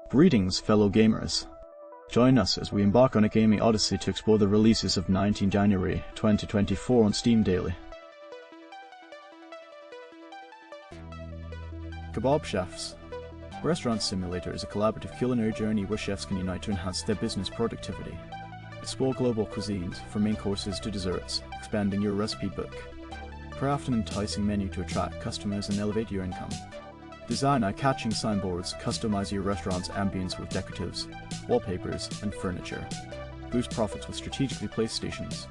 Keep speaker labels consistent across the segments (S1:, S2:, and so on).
S1: Greetings, fellow gamers. Join us as we embark on a gaming odyssey to explore the releases of 19 January 2024 on Steam Daily. Kebab Chefs. Restaurant Simulator is a collaborative culinary journey where chefs can unite to enhance their business productivity. Explore global cuisines, from main courses to desserts, expanding your recipe book. Craft an enticing menu to attract customers and elevate your income. Design eye-catching signboards, customize your restaurant's ambience with decoratives, wallpapers, and furniture. Boost profits with strategically placed stations.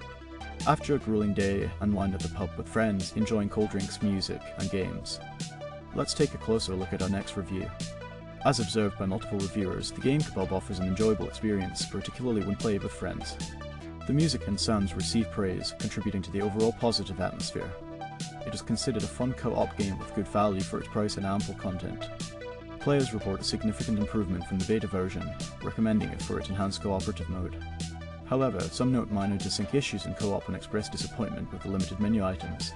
S1: After a grueling day, unwind at the pub with friends, enjoying cold drinks, music, and games. Let's take a closer look at our next review. As observed by multiple reviewers, the game Kebab offers an enjoyable experience, particularly when played with friends. The music and sounds receive praise, contributing to the overall positive atmosphere. It is considered a fun co-op game with good value for its price and ample content. Players report a significant improvement from the beta version, recommending it for its enhanced cooperative mode. However, some note minor desync issues in co-op and express disappointment with the limited menu items.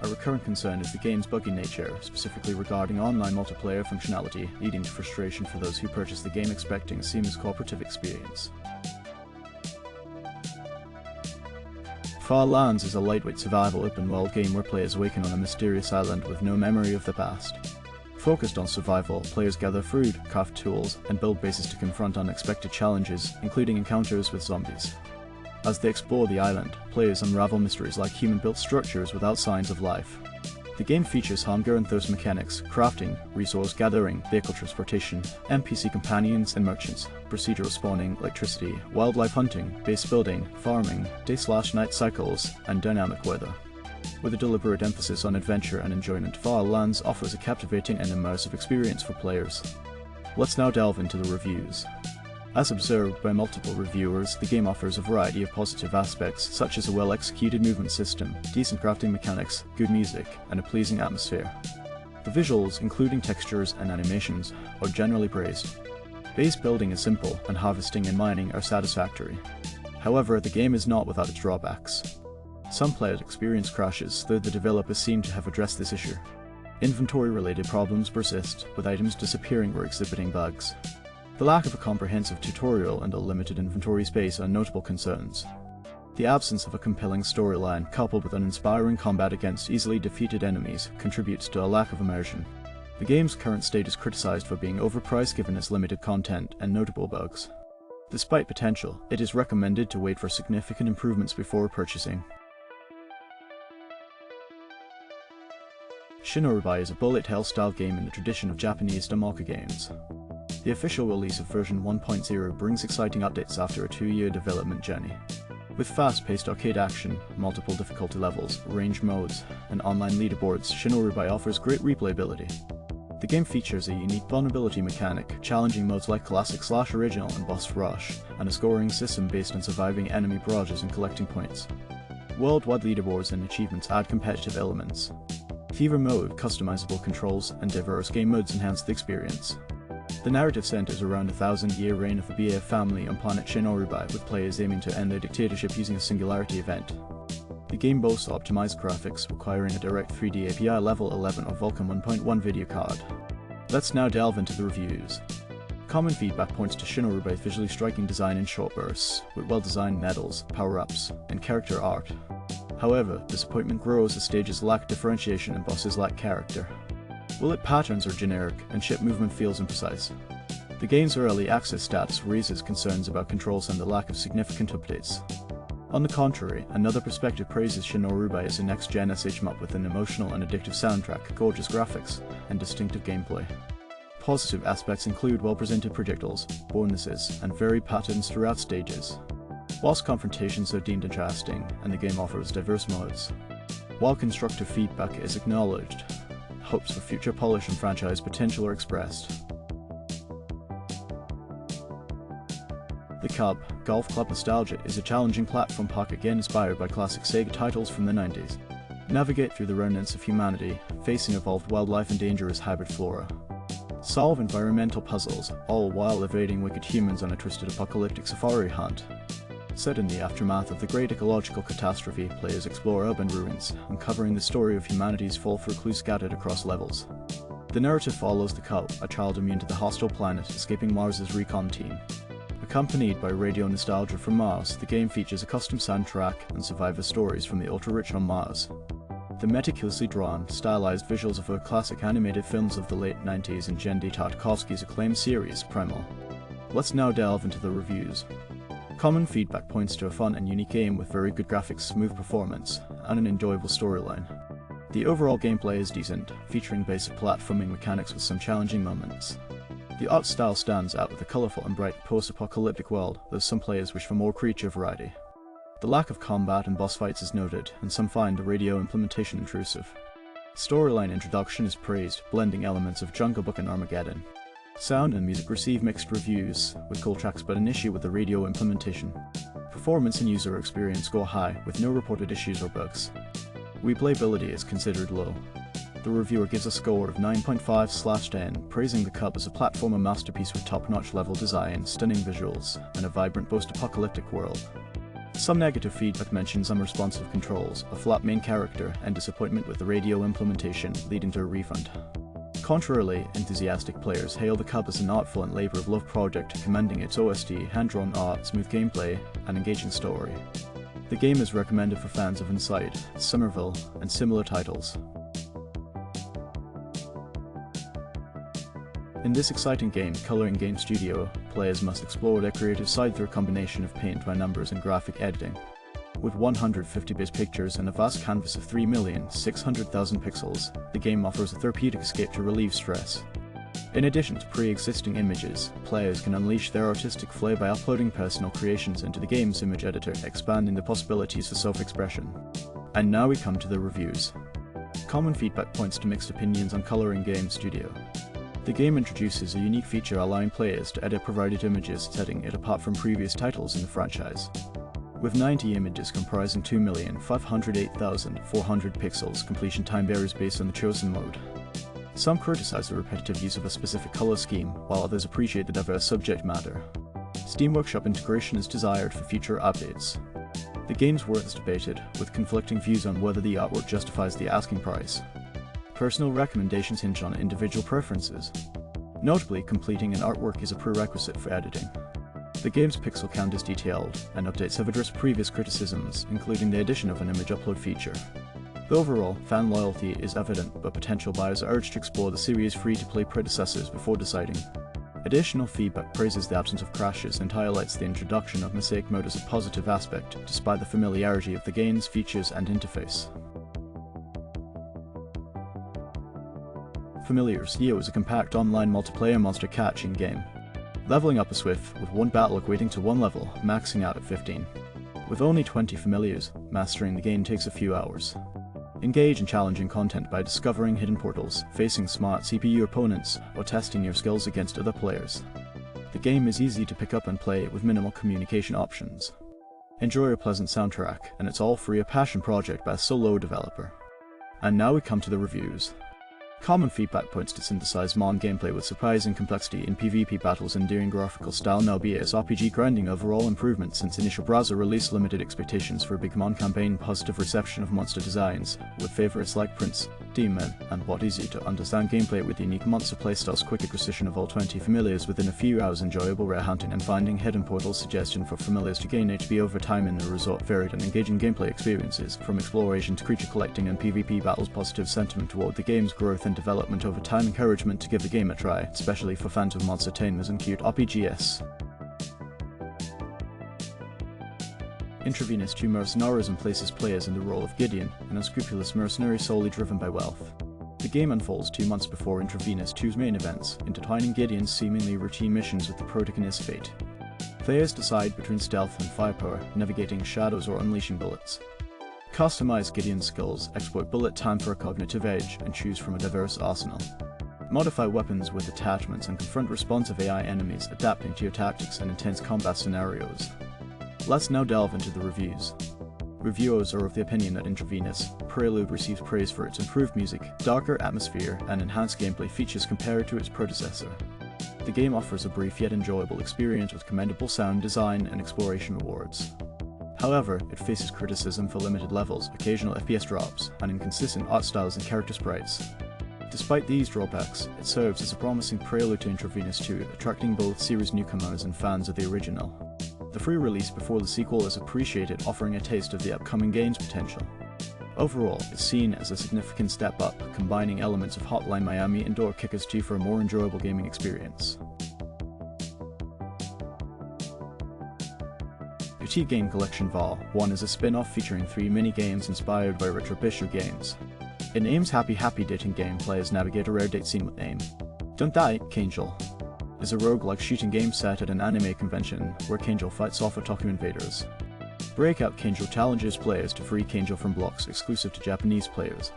S1: A recurrent concern is the game's buggy nature, specifically regarding online multiplayer functionality, leading to frustration for those who purchase the game expecting a seamless cooperative experience. Far Lands is a lightweight survival open-world game where players awaken on a mysterious island with no memory of the past. Focused on survival, players gather food, craft tools, and build bases to confront unexpected challenges, including encounters with zombies. As they explore the island, players unravel mysteries like human-built structures without signs of life. The game features hunger and thirst mechanics, crafting, resource gathering, vehicle transportation, NPC companions and merchants, procedural spawning, electricity, wildlife hunting, base building, farming, day/night cycles, and dynamic weather. With a deliberate emphasis on adventure and enjoyment, Far Lands offers a captivating and immersive experience for players. Let's now delve into the reviews. As observed by multiple reviewers, the game offers a variety of positive aspects, such as a well-executed movement system, decent crafting mechanics, good music, and a pleasing atmosphere. The visuals, including textures and animations, are generally praised. Base building is simple, and harvesting and mining are satisfactory. However, the game is not without its drawbacks. Some players experience crashes, though the developers seem to have addressed this issue. Inventory-related problems persist, with items disappearing or exhibiting bugs. The lack of a comprehensive tutorial and a limited inventory space are notable concerns. The absence of a compelling storyline, coupled with uninspiring combat against easily defeated enemies, contributes to a lack of immersion. The game's current state is criticized for being overpriced given its limited content and notable bugs. Despite potential, it is recommended to wait for significant improvements before purchasing. SHINORUBI is a bullet hell style game in the tradition of Japanese Daimoka games. The official release of version 1.0 brings exciting updates after a 2-year development journey. With fast-paced arcade action, multiple difficulty levels, range modes, and online leaderboards, SHINORUBI offers great replayability. The game features a unique vulnerability mechanic, challenging modes like Classic/Original and Boss Rush, and a scoring system based on surviving enemy barrages and collecting points. Worldwide leaderboards and achievements add competitive elements. Fever mode, customizable controls, and diverse game modes enhance the experience. The narrative centers around a 1,000-year reign of the BF family on planet SHINORUBI, with players aiming to end their dictatorship using a singularity event. The game boasts optimized graphics, requiring a direct 3D API level 11 or Vulkan 1.1 video card. Let's now delve into the reviews. Common feedback points to SHINORUBI's visually striking design in short bursts, with well-designed medals, power-ups, and character art. However, disappointment grows as stages lack differentiation and bosses lack character. Bullet patterns are generic, and ship movement feels imprecise. The game's early access status raises concerns about controls and the lack of significant updates. On the contrary, another perspective praises SHINORUBI as a next-gen SHMUP with an emotional and addictive soundtrack, gorgeous graphics, and distinctive gameplay. Positive aspects include well-presented projectiles, bonuses, and varied patterns throughout stages. Whilst confrontations are deemed interesting, and the game offers diverse modes. While constructive feedback is acknowledged, hopes for future polish and franchise potential are expressed. The Cub, Golf Club Nostalgia, is a challenging platform pack again inspired by classic Sega titles from the 90s. Navigate through the remnants of humanity, facing evolved wildlife and dangerous hybrid flora. Solve environmental puzzles, all while evading wicked humans on a twisted apocalyptic safari hunt. Set in the aftermath of the great ecological catastrophe, players explore urban ruins, uncovering the story of humanity's fall through clues scattered across levels. The narrative follows the cub, a child immune to the hostile planet, escaping Mars's recon team. Accompanied by radio nostalgia from Mars, the game features a custom soundtrack and survivor stories from the ultra-rich on Mars. The meticulously drawn, stylized visuals of our classic animated films of the late 90s and Genndy Tartakovsky's acclaimed series, Primal. Let's now delve into the reviews. Common feedback points to a fun and unique game with very good graphics, smooth performance, and an enjoyable storyline. The overall gameplay is decent, featuring basic platforming mechanics with some challenging moments. The art style stands out with a colourful and bright post-apocalyptic world, though some players wish for more creature variety. The lack of combat and boss fights is noted, and some find the radio implementation intrusive. Storyline introduction is praised, blending elements of Jungle Book and Armageddon. Sound and music receive mixed reviews, with cool tracks but an issue with the radio implementation. Performance and user experience go high, with no reported issues or bugs. Replayability is considered low. The reviewer gives a score of 9.5/10, praising the Cub as a platformer masterpiece with top-notch level design, stunning visuals, and a vibrant post-apocalyptic world. Some negative feedback mentions unresponsive controls, a flat main character, and disappointment with the radio implementation, leading to a refund. Contrarily, enthusiastic players hail the Cub as an artful and labour of love project, commending its OST, hand-drawn art, smooth gameplay, and engaging story. The game is recommended for fans of Inside, Somerville, and similar titles. In this exciting game, Coloring Game Studio, players must explore their creative side through a combination of paint by numbers and graphic editing. With 150-bit pictures and a vast canvas of 3,600,000 pixels, the game offers a therapeutic escape to relieve stress. In addition to pre-existing images, players can unleash their artistic flair by uploading personal creations into the game's image editor, expanding the possibilities for self-expression. And now we come to the reviews. Common feedback points to mixed opinions on Coloring Game Studio. The game introduces a unique feature allowing players to edit provided images, setting it apart from previous titles in the franchise. With 90 images comprising 2,508,400 pixels, completion time varies based on the chosen mode. Some criticize the repetitive use of a specific color scheme, while others appreciate the diverse subject matter. Steam Workshop integration is desired for future updates. The game's worth is debated, with conflicting views on whether the artwork justifies the asking price. Personal recommendations hinge on individual preferences. Notably, completing an artwork is a prerequisite for editing. The game's pixel count is detailed, and updates have addressed previous criticisms, including the addition of an image upload feature. Overall, fan loyalty is evident, but potential buyers are urged to explore the series' free-to-play predecessors before deciding. Additional feedback praises the absence of crashes and highlights the introduction of mosaic mode as a positive aspect, despite the familiarity of the game's features and interface. Familiars, Yo is a compact online multiplayer monster catching game. Leveling up is swift, with one battle equating to one level, maxing out at 15. With only 20 familiars, mastering the game takes a few hours. Engage in challenging content by discovering hidden portals, facing smart CPU opponents, or testing your skills against other players. The game is easy to pick up and play with minimal communication options. Enjoy a pleasant soundtrack, and it's all free, a passion project by a solo developer. And now we come to the reviews. Common feedback points to synthesized Mon gameplay with surprising complexity in PvP battles, endearing graphical style, now BS RPG grinding, overall improvement since initial browser release, limited expectations for a big Mon campaign, positive reception of monster designs, with favorites like Prince, Demon, and what easy to understand gameplay with unique monster playstyles, quick acquisition of all 20 familiars within a few hours, enjoyable rare hunting and finding hidden portals, suggestion for familiars to gain HP over time in the resort, varied and engaging gameplay experiences, from exploration to creature collecting and PvP battles, positive sentiment toward the game's growth and development over time, encouragement to give the game a try, especially for fans of monster tamers and cute RPGs. Intravenous 2 Mercenarism places players in the role of Gideon, an unscrupulous mercenary solely driven by wealth. The game unfolds 2 months before Intravenous 2's main events, intertwining Gideon's seemingly routine missions with the protagonist's fate. Players decide between stealth and firepower, navigating shadows or unleashing bullets. Customize Gideon's skills, exploit bullet time for a cognitive edge, and choose from a diverse arsenal. Modify weapons with attachments and confront responsive AI enemies, adapting to your tactics and intense combat scenarios. Let's now delve into the reviews. Reviewers are of the opinion that Intravenous Prelude receives praise for its improved music, darker atmosphere, and enhanced gameplay features compared to its predecessor. The game offers a brief yet enjoyable experience with commendable sound design and exploration rewards. However, it faces criticism for limited levels, occasional FPS drops, and inconsistent art styles and character sprites. Despite these drawbacks, it serves as a promising prelude to Intravenous 2, attracting both series newcomers and fans of the original. The free release before the sequel is appreciated, offering a taste of the upcoming game's potential. Overall, it's seen as a significant step up, combining elements of Hotline Miami and Door Kickers 2 for a more enjoyable gaming experience. Petit Game Collection Vol. 1 is a spin-off featuring 3 mini-games inspired by retro Bishu games. In AIM's Happy dating game, players navigate a rare date scene with AIM. Don't Die, Kangel is a roguelike shooting game set at an anime convention where Kangel fights off otaku invaders. Breakout Kangel challenges players to free Kangel from blocks exclusive to Japanese players.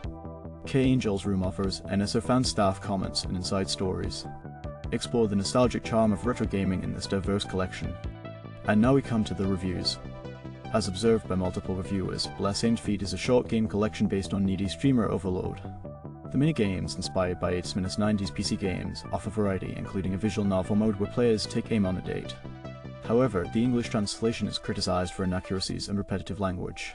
S1: K-Angel's Room offers NSO fan staff comments and inside stories. Explore the nostalgic charm of retro gaming in this diverse collection. And now we come to the reviews. As observed by multiple reviewers, Blessed Feet is a short game collection based on needy streamer overload. The mini-games, inspired by 80s-90s PC games, offer variety, including a visual novel mode where players take aim on a date. However, the English translation is criticized for inaccuracies and repetitive language.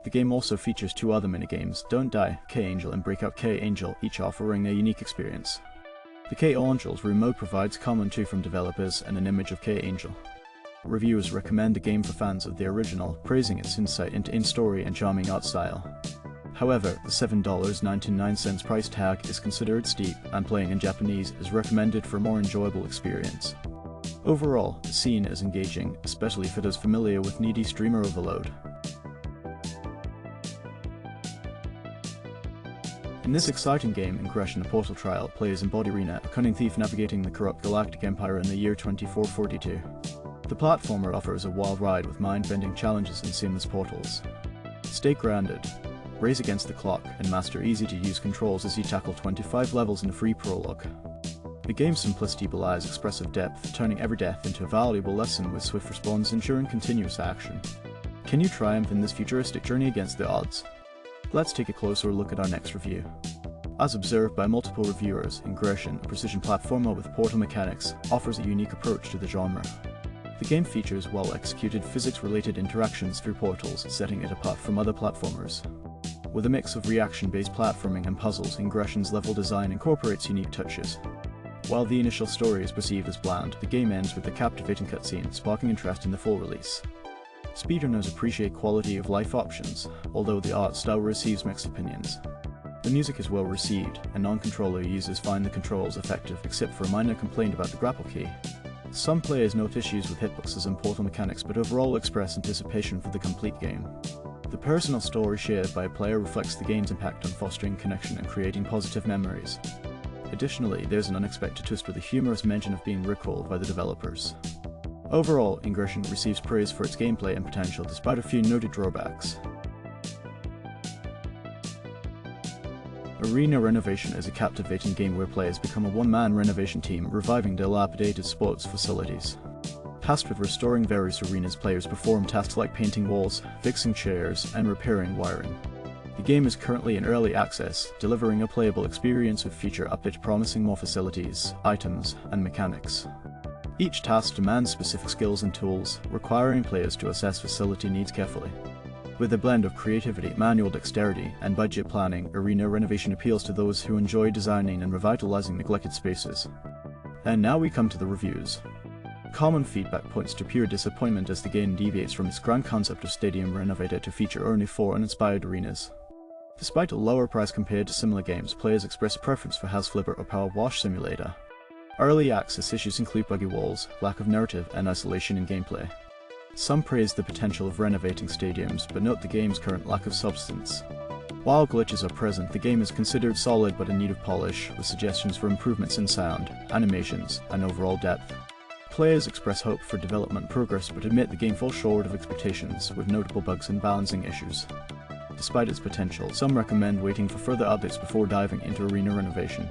S1: The game also features 2 other mini-games, Don't Die, K-Angel and Breakout K-Angel, each offering a unique experience. The K-Angel's room mode provides commentary from developers and an image of K-Angel. Reviewers recommend the game for fans of the original, praising its insight into in-story and charming art style. However, the $7.99 price tag is considered steep, and playing in Japanese is recommended for a more enjoyable experience. Overall, the scene is engaging, especially for those familiar with needy streamer overload. In this exciting game, Ingression, the Portal Trial, players embody Rena, a cunning thief navigating the corrupt galactic empire in the year 2442. The platformer offers a wild ride with mind-bending challenges and seamless portals. Stay grounded, race against the clock, and master easy-to-use controls as you tackle 25 levels in a free prologue. The game's simplicity belies expressive depth, turning every death into a valuable lesson with swift response ensuring continuous action. Can you triumph in this futuristic journey against the odds? Let's take a closer look at our next review. As observed by multiple reviewers, Ingression, a precision platformer with portal mechanics, offers a unique approach to the genre. The game features well-executed physics-related interactions through portals, setting it apart from other platformers. With a mix of reaction-based platforming and puzzles, Ingression's level design incorporates unique touches. While the initial story is perceived as bland, the game ends with a captivating cutscene, sparking interest in the full release. Speedrunners appreciate quality of life options, although the art style receives mixed opinions. The music is well received, and non-controller users find the controls effective except for a minor complaint about the grapple key. Some players note issues with hitboxes and portal mechanics, but overall express anticipation for the complete game. The personal story shared by a player reflects the game's impact on fostering connection and creating positive memories. Additionally, there's an unexpected twist with a humorous mention of being rickrolled by the developers. Overall, Ingression receives praise for its gameplay and potential despite a few noted drawbacks. Arena Renovation is a captivating game where players become a one-man renovation team, reviving dilapidated sports facilities. Tasked with restoring various arenas, players perform tasks like painting walls, fixing chairs, and repairing wiring. The game is currently in early access, delivering a playable experience with feature updates promising more facilities, items, and mechanics. Each task demands specific skills and tools, requiring players to assess facility needs carefully. With a blend of creativity, manual dexterity, and budget planning, Arena Renovation appeals to those who enjoy designing and revitalizing neglected spaces. And now we come to the reviews. Common feedback points to pure disappointment as the game deviates from its grand concept of stadium renovated to feature only 4 uninspired arenas. Despite a lower price compared to similar games, players express a preference for House Flipper or Power Wash Simulator. Early access issues include buggy walls, lack of narrative, and isolation in gameplay. Some praise the potential of renovating stadiums, but note the game's current lack of substance. While glitches are present, the game is considered solid but in need of polish, with suggestions for improvements in sound, animations, and overall depth. Players express hope for development progress but admit the game falls short of expectations, with notable bugs and balancing issues. Despite its potential, some recommend waiting for further updates before diving into Arena Renovation.